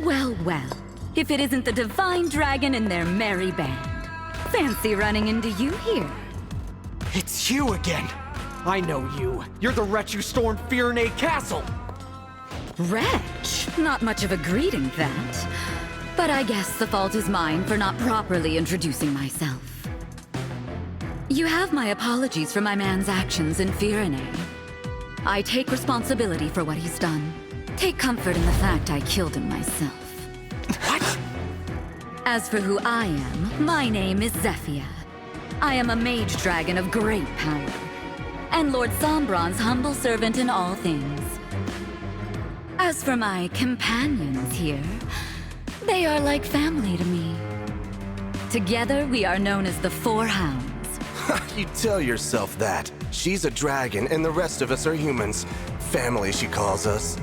Well, well. If it isn't the Divine Dragon and their merry band. Fancy running into you here. It's you again! I know you. You're the wretch who stormed Firenze Castle! Wretch? Not much of a greeting, that. But I guess the fault is mine for not properly introducing myself. You have my apologies for my man's actions in Firenze. I take responsibility for what he's done. Take comfort in the fact I killed him myself. What? As for who I am, my name is Zephyr. I am a mage dragon of great power, and Lord Sombron's humble servant in all things. As for my companions here, they are like family to me. Together, we are known as the Four Hounds. You tell yourself that. She's a dragon, and the rest of us are humans. Family, she calls us.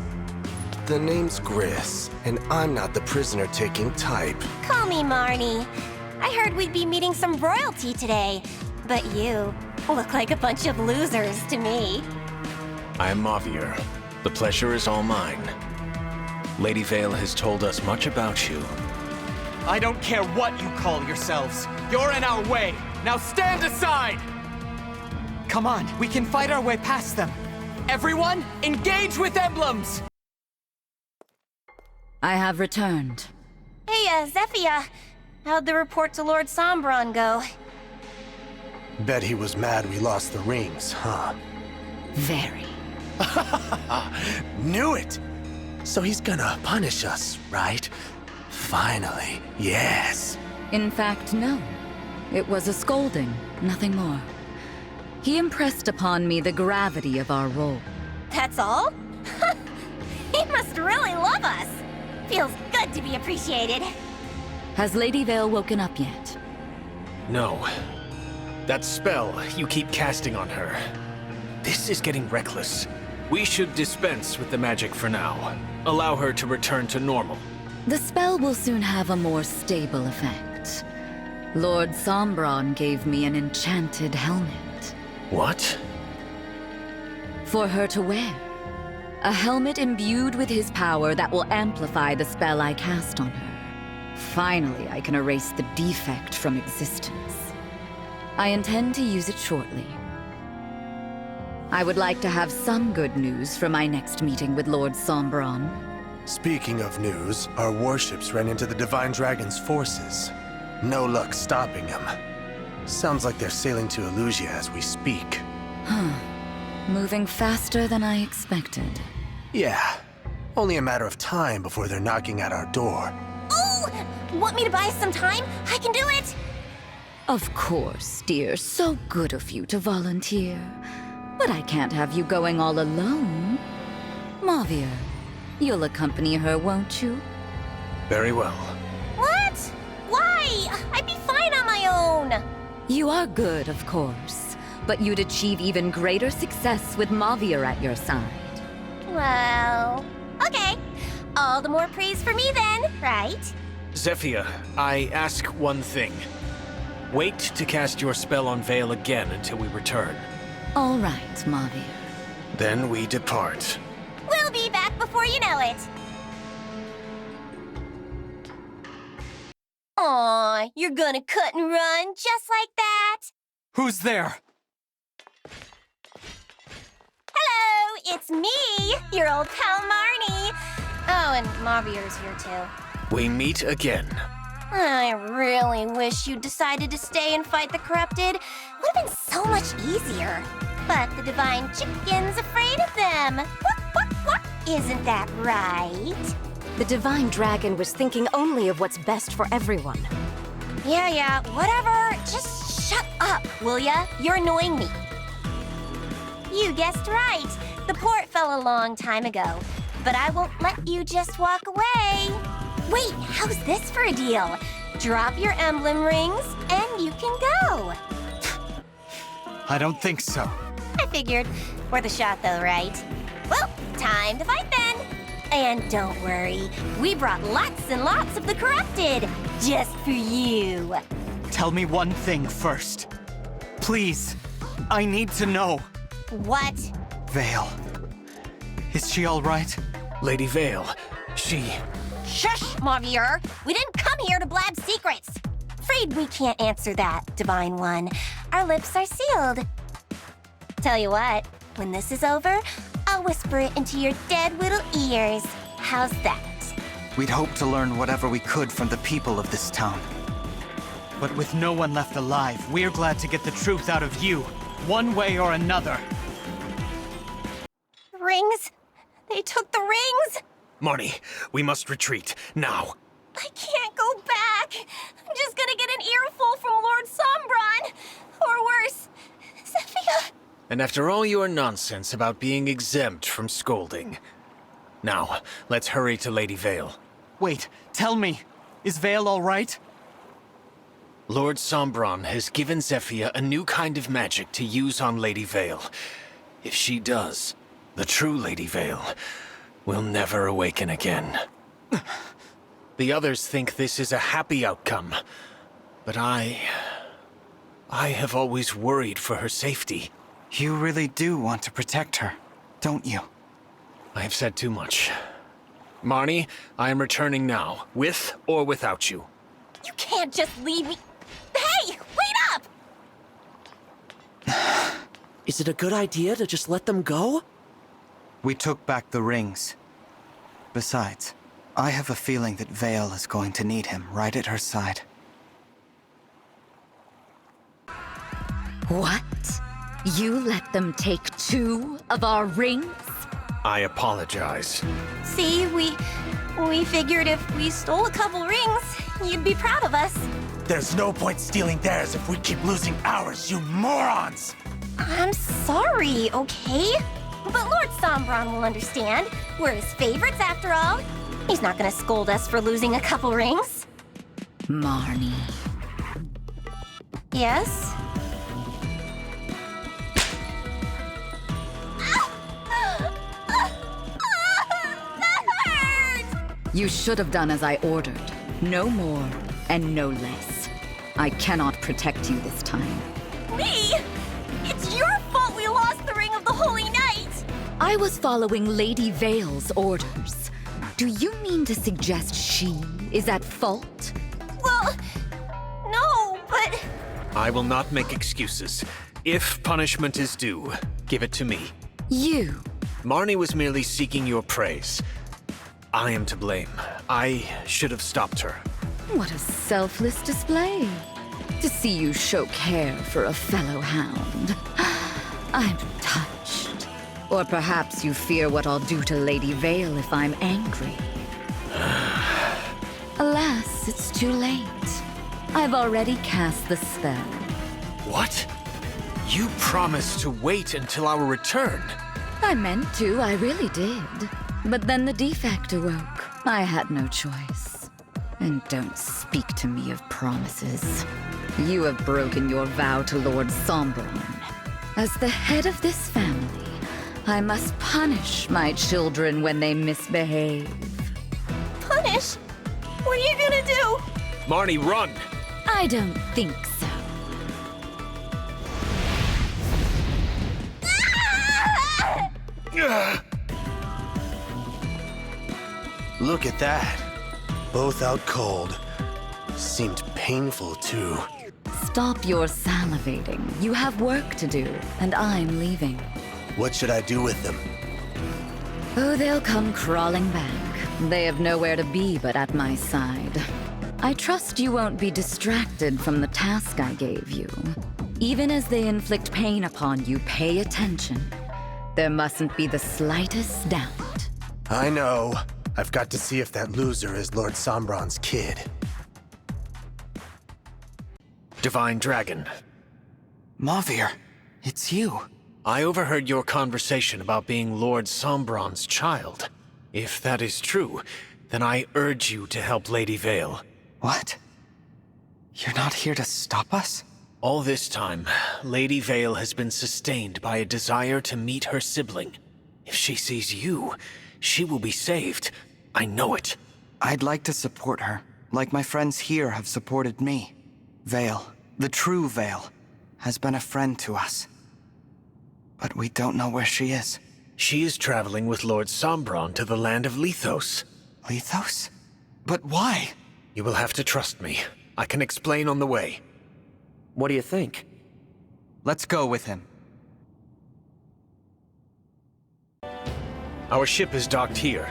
The name's Gris, and I'm not the prisoner-taking type. Call me Marnie. I heard we'd be meeting some royalty today, but you look like a bunch of losers to me. I'm Mauvier. The pleasure is all mine. Lady Vale has told us much about you. I don't care what you call yourselves. You're in our way. Now stand aside! Come on, we can fight our way past them. Everyone, engage with emblems! I have returned. Hey, Zephyr. How'd the report to Lord Sombron go? Bet he was mad we lost the rings, huh? Very. Knew it! So he's gonna punish us, right? Finally, yes. In fact, no. It was a scolding, nothing more. He impressed upon me the gravity of our role. That's all? He must really love us. Feels good to be appreciated. Has Lady Vale woken up yet? No. That spell you keep casting on her. This is getting reckless. We should dispense with the magic for now. Allow her to return to normal. The spell will soon have a more stable effect. Lord Sombron gave me an enchanted helmet. What? For her to wear. A helmet imbued with his power that will amplify the spell I cast on her. Finally, I can erase the defect from existence. I intend to use it shortly. I would like to have some good news for my next meeting with Lord Sombron. Speaking of news, our warships ran into the Divine Dragon's forces. No luck stopping them. Sounds like they're sailing to Elusia as we speak. Moving faster than I expected. Yeah, only a matter of time before they're knocking at our door. Oh! Want me to buy some time? I can do it! Of course, dear. So good of you to volunteer. But I can't have you going all alone. Mauvier, you'll accompany her, won't you? Very well. What? Why? I'd be fine on my own. You are good, of course. But you'd achieve even greater success with Mauvier at your side. Well, okay. All the more praise for me then, right? Zephyr, I ask one thing. Wait to cast your spell on Vale again until we return. All right, Mauvier. Then we depart. We'll be back before you know it. Aw, you're gonna cut and run just like that? Who's there? Hello, it's me, your old pal Marnie. Oh, and Mauvier's here too. We meet again. I really wish you'd decided to stay and fight the corrupted. Would have been so much easier. But the divine chicken's afraid of them. Quack, quack, quack. Isn't that right? The Divine Dragon was thinking only of what's best for everyone. Yeah, whatever. Just shut up, will ya? You're annoying me. You guessed right. The port fell a long time ago. But I won't let you just walk away. Wait, how's this for a deal? Drop your emblem rings, and you can go. I don't think so. I figured. Worth a shot, though, right? Well, time to fight then. And don't worry, we brought lots and lots of the corrupted, just for you. Tell me one thing first. Please, I need to know. What? Vale. Is she all right? Lady Vale, she... Shush, Mauvier! We didn't come here to blab secrets! Afraid we can't answer that, Divine One. Our lips are sealed. Tell you what, when this is over, I'll whisper it into your dead little ears. How's that? We'd hoped to learn whatever we could from the people of this town. But with no one left alive, we're glad to get the truth out of you, one way or another. Rings? They took the rings? Marnie, we must retreat, now. I can't go back. I'm just gonna get an earful from Lord Sombron. Or worse, Zephyr. And after all your nonsense about being exempt from scolding. Now, let's hurry to Lady Vale. Wait, tell me, is Vale all right? Lord Sombron has given Zephyr a new kind of magic to use on Lady Vale. If she does, the true Lady Vale will never awaken again. The others think this is a happy outcome, but I have always worried for her safety. You really do want to protect her, don't you? I have said too much. Marnie, I am returning now, with or without you. You can't just leave me. Hey, wait up! Is it a good idea to just let them go? We took back the rings. Besides, I have a feeling that Vale is going to need him right at her side. What? You let them take 2 of our rings? I apologize. See, we figured if we stole a couple rings, you'd be proud of us. There's no point stealing theirs if we keep losing ours, you morons! I'm sorry, okay? But Lord Sombron will understand. We're his favorites after all. He's not gonna scold us for losing a couple rings. Marnie. Yes? That hurt! You should have done as I ordered. No more and no less. I cannot protect you this time. Me? It's your fault we lost the Ring of the Holy Knight! I was following Lady Vale's orders. Do you mean to suggest she is at fault? Well, no, but... I will not make excuses. If punishment is due, give it to me. You. Marnie was merely seeking your praise. I am to blame. I should have stopped her. What a selfless display. To see you show care for a fellow hound. I'm touched. Or perhaps you fear what I'll do to Lady Vale if I'm angry. Alas, it's too late. I've already cast the spell. What? You promised to wait until our return. I meant to, I really did. But then the defect awoke. I had no choice. And don't speak to me of promises. You have broken your vow to Lord Sombron. As the head of this family, I must punish my children when they misbehave. Punish? What are you gonna do? Marnie, run! I don't think so. Ah! Look at that. Both out cold. Seemed painful, too. Stop your salivating. You have work to do, and I'm leaving. What should I do with them? Oh, they'll come crawling back. They have nowhere to be but at my side. I trust you won't be distracted from the task I gave you. Even as they inflict pain upon you, pay attention. There mustn't be the slightest doubt. I know. I've got to see if that loser is Lord Sombron's kid. Divine Dragon. Mauvier, it's you. I overheard your conversation about being Lord Sombron's child. If that is true, then I urge you to help Lady Vale. What? You're not here to stop us? All this time, Lady Vale has been sustained by a desire to meet her sibling. If she sees you, she will be saved. I know it. I'd like to support her, like my friends here have supported me. Vale, the true Vale, has been a friend to us. But we don't know where she is. She is traveling with Lord Sombron to the land of Lethos. Lethos? But why? You will have to trust me. I can explain on the way. What do you think? Let's go with him. Our ship is docked here.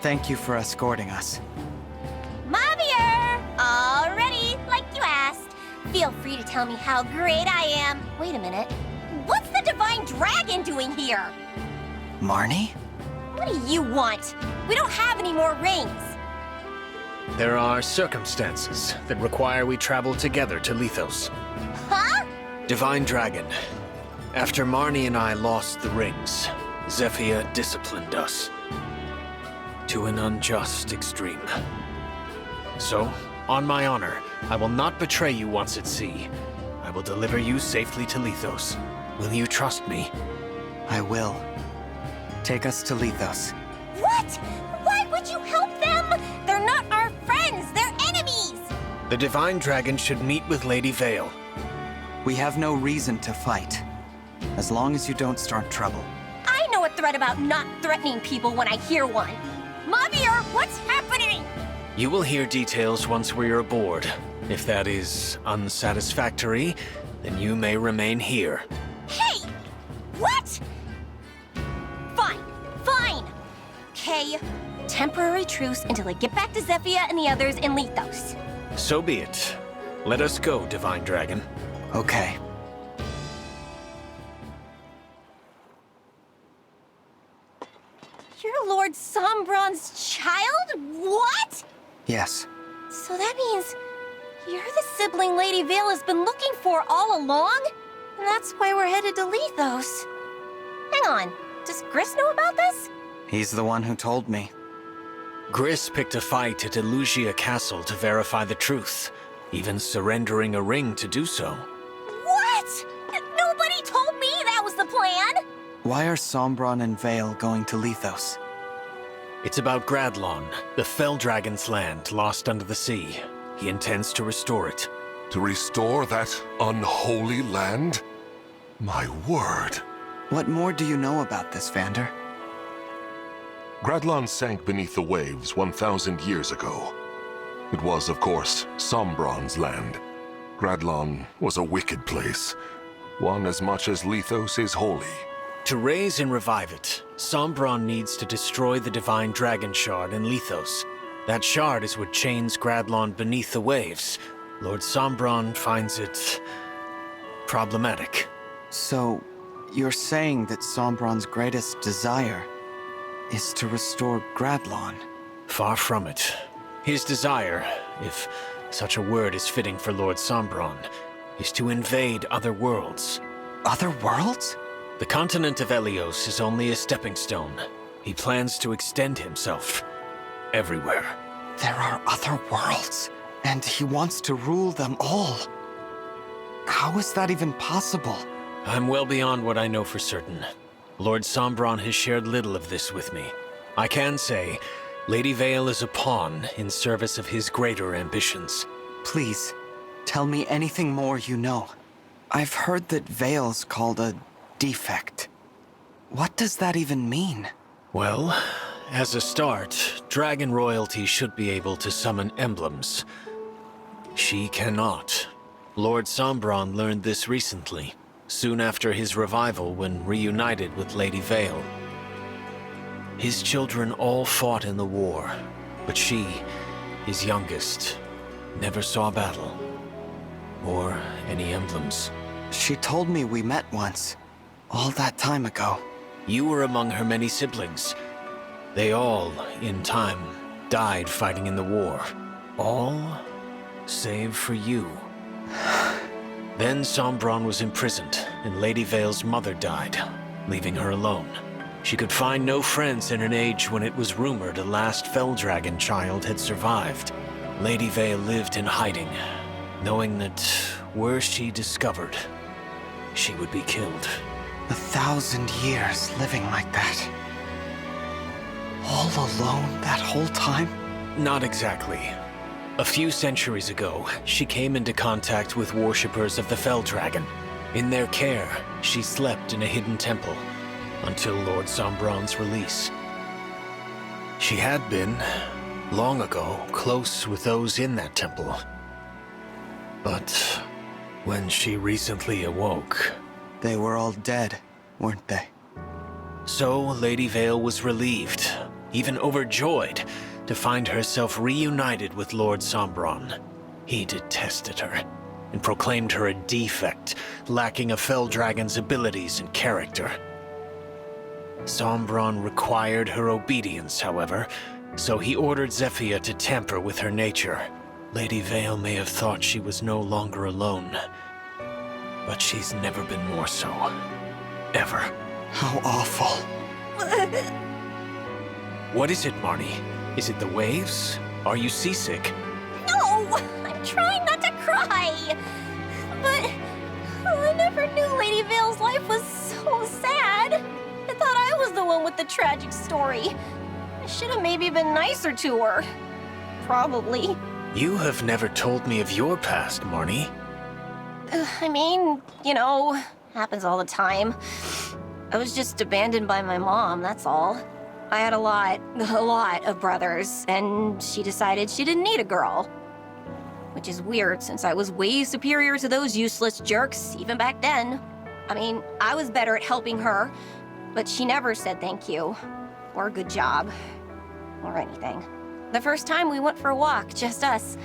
Thank you for escorting us. Mauvier! All ready, like you asked. Feel free to tell me how great I am. Wait a minute. What's the Divine Dragon doing here? Marnie? What do you want? We don't have any more rings. There are circumstances that require we travel together to Lethos. Huh? Divine Dragon. After Marnie and I lost the rings, Zephyr disciplined us. To an unjust extreme. So, on my honor, I will not betray you once at sea. I will deliver you safely to Lethos. Will you trust me? I will. Take us to Lethos. What? Why would you help them? They're not our friends, they're enemies! The Divine Dragon should meet with Lady Vale. We have no reason to fight. As long as you don't start trouble. I know a threat about not threatening people when I hear one. Mauvier, what's happening? You will hear details once we're aboard. If that is unsatisfactory, then you may remain here. Hey! What? Fine, fine. Okay, temporary truce until I get back to Zephyr and the others in Lethos. So be it. Let us go, Divine Dragon. Okay. You're Lord Sombron's child? What? Yes. So that means you're the sibling Lady Vale has been looking for all along? And that's why we're headed to Lethos. Hang on, does Gris know about this? He's the one who told me. Gris picked a fight at Elugia Castle to verify the truth, even surrendering a ring to do so. What? Nobody told me that was the plan! Why are Sombron and Vale going to Lethos? It's about Gradlon, the Fell Dragon's land lost under the sea. He intends to restore it. To restore that unholy land? My word. What more do you know about this, Vander? Gradlon sank beneath the waves 1,000 years ago. It was, of course, Sombron's land. Gradlon was a wicked place, one as much as Lethos is holy. To raise and revive it, Sombron needs to destroy the Divine Dragon Shard in Lethos. That shard is what chains Gradlon beneath the waves. Lord Sombron finds it problematic. So, you're saying that Sombron's greatest desire is to restore Gradlon? Far from it. His desire, if such a word is fitting for Lord Sombron, is to invade other worlds. Other worlds? The continent of Elios is only a stepping stone. He plans to extend himself everywhere. There are other worlds, and he wants to rule them all. How is that even possible? I'm well beyond what I know for certain. Lord Sombron has shared little of this with me. I can say, Lady Vale is a pawn in service of his greater ambitions. Please, tell me anything more you know. I've heard that Vale's called a defect. What does that even mean? Well, as a start, Dragon Royalty should be able to summon emblems. She cannot. Lord Sombron learned this recently, soon after his revival when reunited with Lady Vale. His children all fought in the war, but she, his youngest, never saw battle. Or any emblems. She told me we met once. All that time ago. You were among her many siblings. They all, in time, died fighting in the war. All save for you. Then Sombron was imprisoned, and Lady Vale's mother died, leaving her alone. She could find no friends in an age when it was rumored a last Fell Dragon child had survived. Lady Vale lived in hiding, knowing that were she discovered, she would be killed. 1,000 years living like that. All alone that whole time? Not exactly. A few centuries ago, she came into contact with worshippers of the Fell Dragon. In their care, she slept in a hidden temple until Lord Sombron's release. She had been long ago, close with those in that temple. But when she recently awoke... They were all dead, weren't they? So Lady Vale was relieved, even overjoyed, to find herself reunited with Lord Sombron. He detested her, and proclaimed her a defect, lacking a fell dragon's abilities and character. Sombron required her obedience, however, so he ordered Zephyr to tamper with her nature. Lady Vale may have thought she was no longer alone, but she's never been more so. Ever. How awful. What is it, Marnie? Is it the waves? Are you seasick? No! I'm trying not to cry! But I never knew Lady Vale's life was so sad. I thought I was the one with the tragic story. I should have maybe been nicer to her. Probably. You have never told me of your past, Marnie. I mean, you know, happens all the time. I was just abandoned by my mom, that's all. I had a lot of brothers, and she decided she didn't need a girl. Which is weird, since I was way superior to those useless jerks, even back then. I mean, I was better at helping her, but she never said thank you, or good job, or anything. The first time we went for a walk, just us,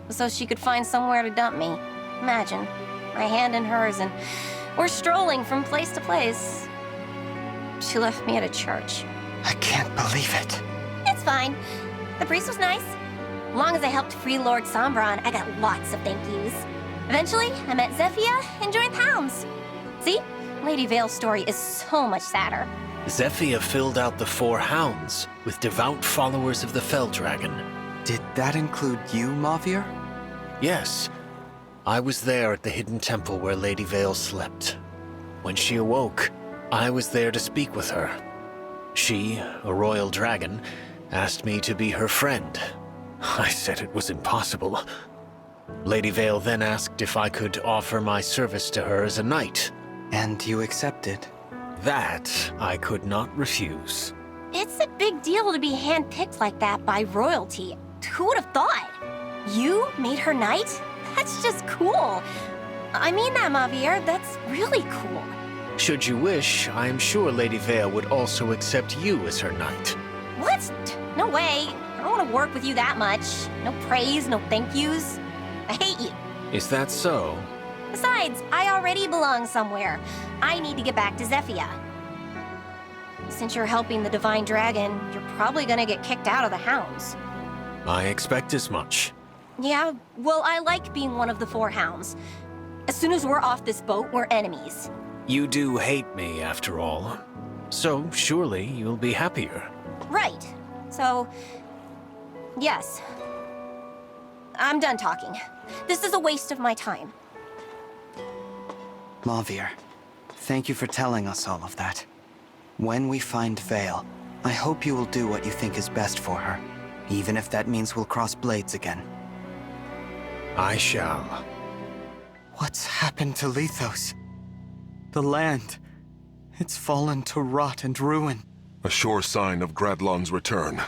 so she could find somewhere to dump me. Imagine, my hand in hers, and we're strolling from place to place. She left me at a church. I can't believe it. It's fine. The priest was nice. As long as I helped free Lord Sombron, I got lots of thank yous. Eventually, I met Zephyr and joined the Hounds. See? Lady Vale's story is so much sadder. Zephyr filled out the 4 hounds with devout followers of the Fell Dragon. Did that include you, Mauvier? Yes. I was there at the hidden temple where Lady Vale slept. When she awoke, I was there to speak with her. She, a royal dragon, asked me to be her friend. I said it was impossible. Lady Vale then asked if I could offer my service to her as a knight. And you accepted? That I could not refuse. It's a big deal to be handpicked like that by royalty. Who would have thought? You made her knight? That's just cool. I mean that, Mauvier. That's really cool. Should you wish, I am sure Lady Vale would also accept you as her knight. What? No way. I don't want to work with you that much. No praise, no thank yous. I hate you. Is that so? Besides, I already belong somewhere. I need to get back to Zephyr. Since you're helping the Divine Dragon, you're probably gonna get kicked out of the Hounds. I expect as much. Yeah, well, I like being one of the 4 Hounds. As soon as we're off this boat, we're enemies. You do hate me, after all. So surely you'll be happier. Right. So, yes. I'm done talking. This is a waste of my time. Mauvier, thank you for telling us all of that. When we find Vale, I hope you will do what you think is best for her, even if that means we'll cross blades again. I shall. What's happened to Lethos? The land. It's fallen to rot and ruin. A sure sign of Gradlon's return,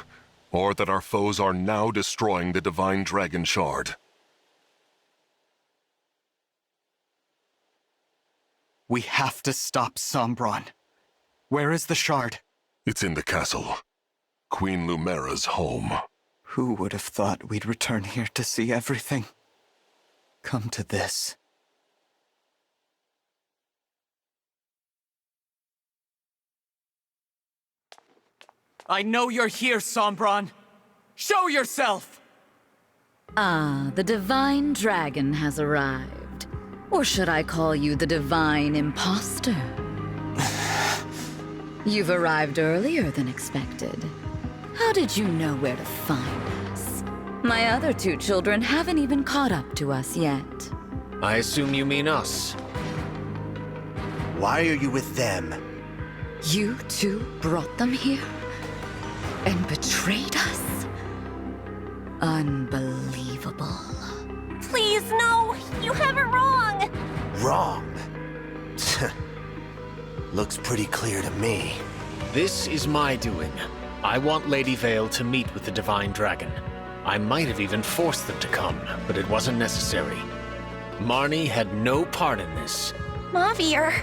or that our foes are now destroying the Divine Dragon Shard. We have to stop Sombron. Where is the shard? It's in the castle. Queen Lumera's home. Who would have thought we'd return here to see everything come to this? I know you're here, Sombron. Show yourself! Ah, the Divine Dragon has arrived. Or should I call you the Divine Imposter? You've arrived earlier than expected. How did you know where to find us? My other 2 children haven't even caught up to us yet. I assume you mean us. Why are you with them? You 2 brought them here? And betrayed us? Unbelievable. Please, no! You have it wrong! Wrong. Looks pretty clear to me. This is my doing. I want Lady Vale to meet with the Divine Dragon. I might have even forced them to come, but it wasn't necessary. Marnie had no part in this. Mauvier.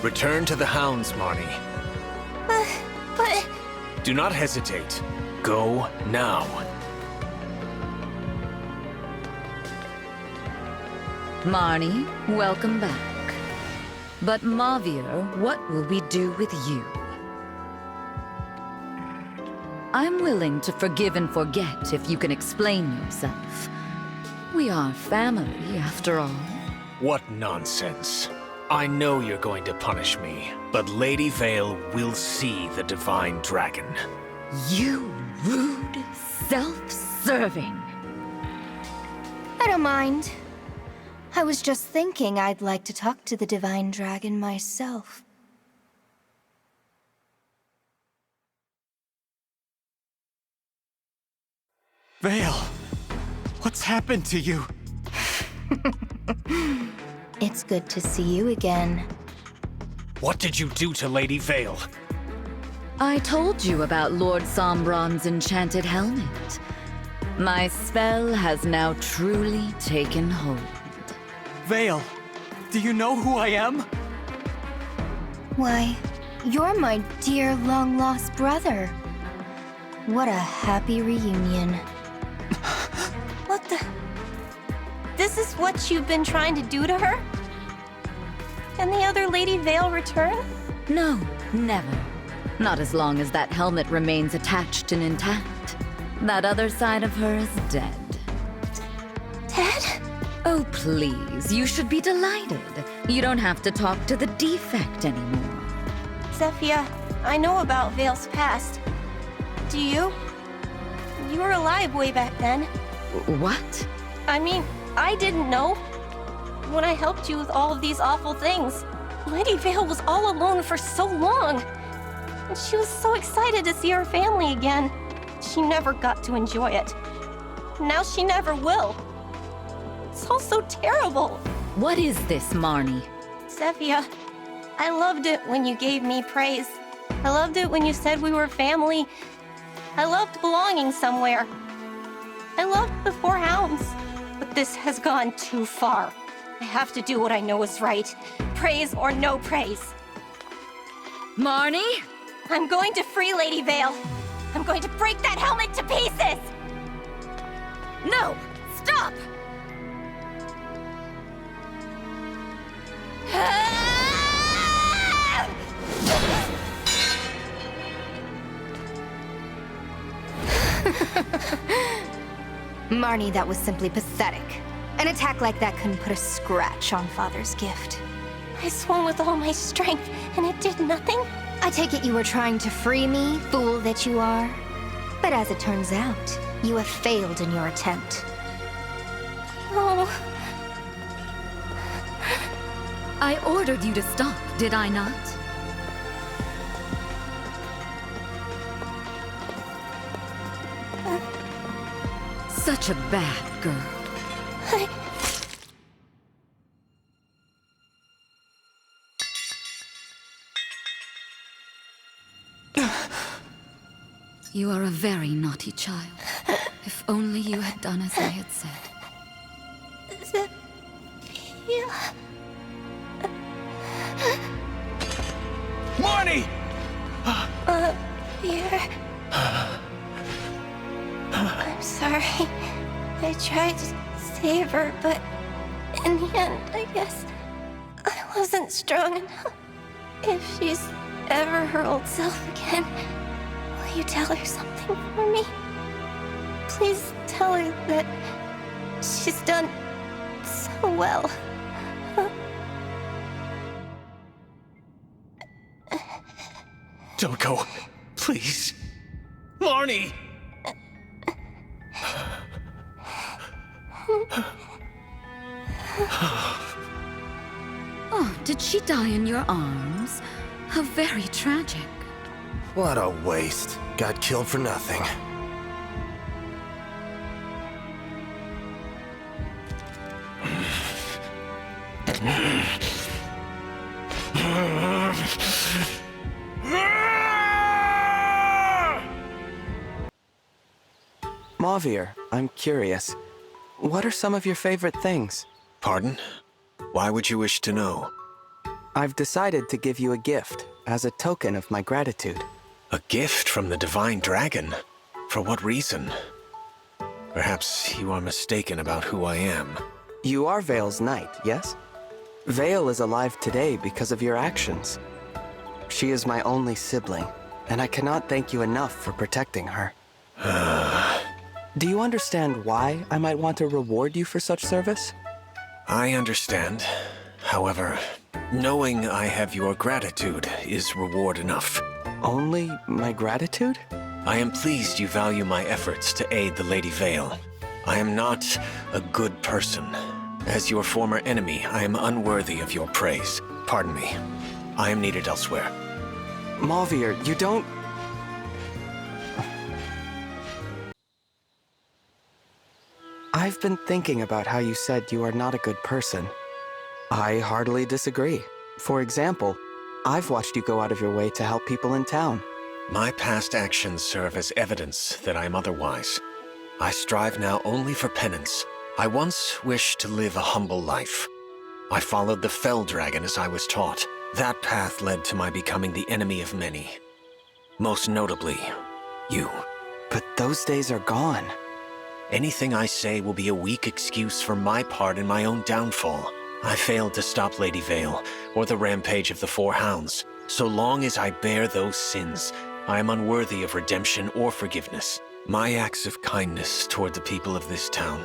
Return to the hounds, Marnie. But... Do not hesitate. Go now. Marnie, welcome back. But Mauvier, what will we do with you? I'm willing to forgive and forget if you can explain yourself. We are family, after all. What nonsense. I know you're going to punish me, but Lady Vale will see the Divine Dragon. You rude, self-serving. I don't mind. I was just thinking I'd like to talk to the Divine Dragon myself. Vale, what's happened to you? It's good to see you again. What did you do to Lady Vale? I told you about Lord Sombron's enchanted helmet. My spell has now truly taken hold. Vale, do you know who I am? Why, you're my dear long-lost brother. What a happy reunion. What the... This is what you've been trying to do to her? Can the other Lady Vale return? No, never. Not as long as that helmet remains attached and intact. That other side of her is dead. Dead? Oh, please, you should be delighted. You don't have to talk to the defect anymore. Zephyr, I know about Vale's past. Do you? You were alive way back then. What? I mean, I didn't know. When I helped you with all of these awful things, Lady Vale was all alone for so long. And she was so excited to see her family again. She never got to enjoy it. Now she never will. It's all so terrible. What is this, Marnie? Zephyr, I loved it when you gave me praise. I loved it when you said we were family. I loved belonging somewhere. I loved the Four Hounds. But this has gone too far. I have to do what I know is right. Praise or no praise. Marnie? I'm going to free Lady Vale. I'm going to break that helmet to pieces! No! Stop! Marnie, that was simply pathetic. An attack like that couldn't put a scratch on Father's gift. I swung with all my strength, and it did nothing? I take it you were trying to free me, fool that you are. But as it turns out, you have failed in your attempt. Oh. I ordered you to stop, did I not? Such a bad girl. You are a very naughty child. If only you had done as I had said. Marnie! Here. I'm sorry. I tried to save her, but in the end, I guess I wasn't strong enough. If she's ever her old self again, will you tell her something for me? Please tell her that she's done so well. Don't go. Please. Marnie! Oh, did she die in your arms? How very tragic. What a waste. Got killed for nothing. Mauvier, I'm curious. What are some of your favorite things? Pardon? Why would you wish to know? I've decided to give you a gift as a token of my gratitude. A gift from the Divine Dragon? For what reason? Perhaps you are mistaken about who I am. You are Vale's knight, yes? Vale is alive today because of your actions. She is my only sibling, and I cannot thank you enough for protecting her. Do you understand why I might want to reward you for such service? I understand. However, knowing I have your gratitude is reward enough. Only my gratitude? I am pleased you value my efforts to aid the Lady Vale. I am not a good person. As your former enemy, I am unworthy of your praise. Pardon me. I am needed elsewhere. Mauvier, you don't... I've been thinking about how you said you are not a good person. I heartily disagree. For example, I've watched you go out of your way to help people in town. My past actions serve as evidence that I am otherwise. I strive now only for penance. I once wished to live a humble life. I followed the Fell Dragon as I was taught. That path led to my becoming the enemy of many. Most notably, you. But those days are gone. Anything I say will be a weak excuse for my part in my own downfall. I failed to stop Lady Vale, or the rampage of the Four Hounds. So long as I bear those sins, I am unworthy of redemption or forgiveness. My acts of kindness toward the people of this town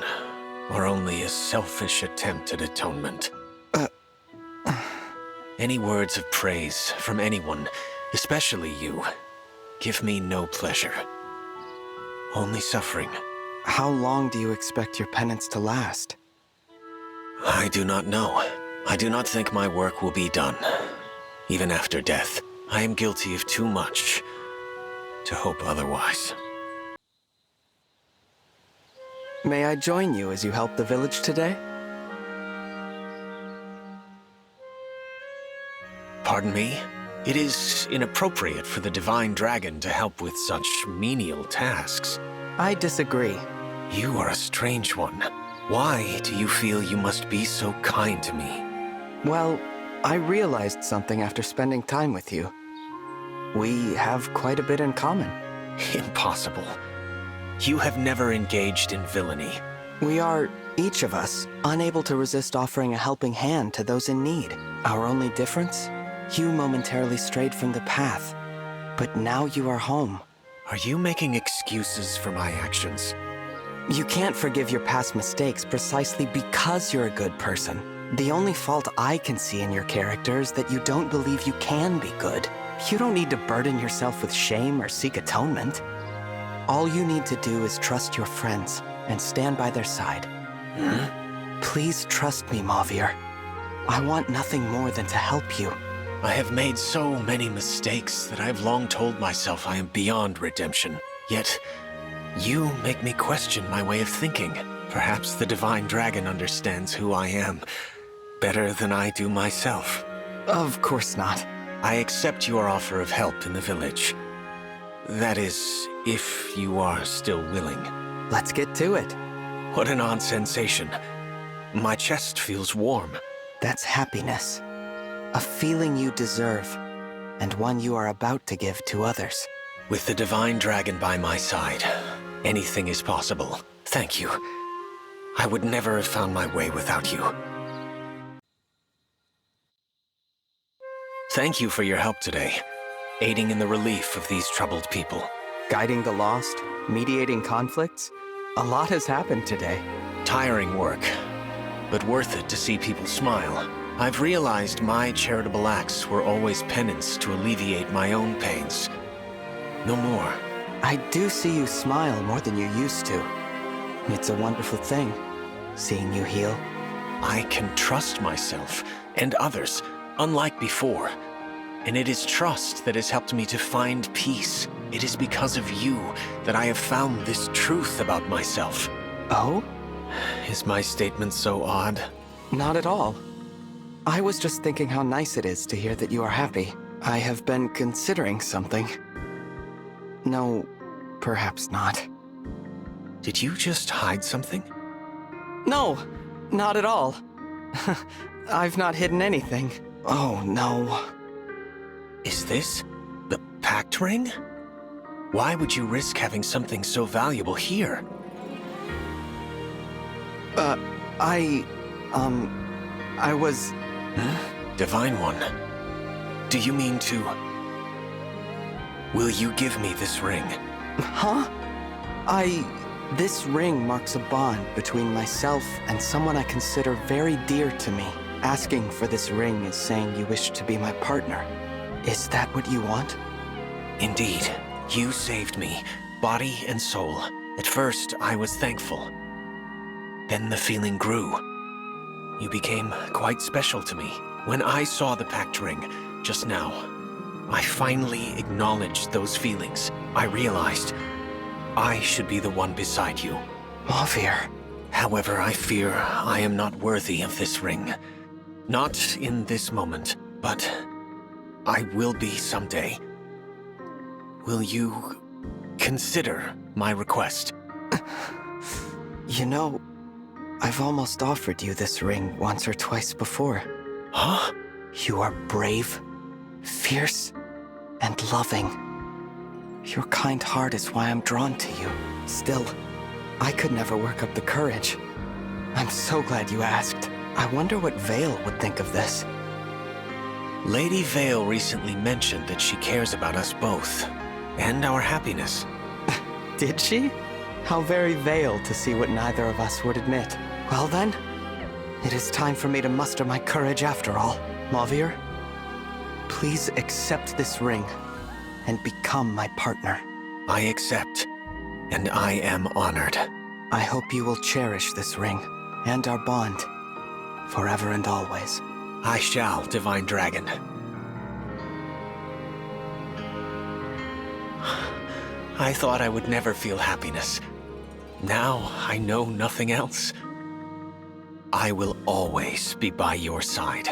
are only a selfish attempt at atonement. Any words of praise from anyone, especially you, give me no pleasure. Only suffering. How long do you expect your penance to last? I do not know. I do not think my work will be done. Even after death, I am guilty of too much to hope otherwise. May I join you as you help the village today? Pardon me? It is inappropriate for the Divine Dragon to help with such menial tasks. I disagree. You are a strange one. Why do you feel you must be so kind to me? Well, I realized something after spending time with you. We have quite a bit in common. Impossible. You have never engaged in villainy. We are, each of us, unable to resist offering a helping hand to those in need. Our only difference? You momentarily strayed from the path, but now you are home. Are you making excuses for my actions? You can't forgive your past mistakes precisely because you're a good person. The only fault I can see in your character is that you don't believe you can be good. You don't need to burden yourself with shame or seek atonement. All you need to do is trust your friends and stand by their side. Please trust me, Mauvier. I want nothing more than to help you. I have made so many mistakes that I have long told myself I am beyond redemption. Yet, you make me question my way of thinking. Perhaps the Divine Dragon understands who I am better than I do myself. Of course not. I accept your offer of help in the village. That is, if you are still willing. Let's get to it. What an odd sensation. My chest feels warm. That's happiness. A feeling you deserve, and one you are about to give to others. With the Divine Dragon by my side, anything is possible. Thank you. I would never have found my way without you. Thank you for your help today, aiding in the relief of these troubled people. Guiding the lost, mediating conflicts. A lot has happened today. Tiring work, but worth it to see people smile. I've realized my charitable acts were always penance to alleviate my own pains. No more. I do see you smile more than you used to. It's a wonderful thing, seeing you heal. I can trust myself and others, unlike before. And it is trust that has helped me to find peace. It is because of you that I have found this truth about myself. Oh? Is my statement so odd? Not at all. I was just thinking how nice it is to hear that you are happy. I have been considering something. No, perhaps not. Did you just hide something? No, not at all. I've not hidden anything. Oh, no. Is this the pact ring? Why would you risk having something so valuable here? I was... Divine One, do you mean to... Will you give me this ring? Huh? This ring marks a bond between myself and someone I consider very dear to me. Asking for this ring is saying you wish to be my partner. Is that what you want? Indeed. You saved me, body and soul. At first, I was thankful. Then the feeling grew. You became quite special to me. When I saw the pact ring just now, I finally acknowledged those feelings. I realized I should be the one beside you. Mauvier. However, I fear I am not worthy of this ring. Not in this moment, but I will be someday. Will you consider my request? You know, I've almost offered you this ring once or twice before. Huh? You are brave, fierce, and loving. Your kind heart is why I'm drawn to you. Still, I could never work up the courage. I'm so glad you asked. I wonder what Vale would think of this. Lady Vale recently mentioned that she cares about us both, and our happiness. Did she? How very Vale to see what neither of us would admit. Well then, it is time for me to muster my courage after all. Mauvier, please accept this ring and become my partner. I accept, and I am honored. I hope you will cherish this ring and our bond forever and always. I shall, Divine Dragon. I thought I would never feel happiness. Now I know nothing else. I will always be by your side.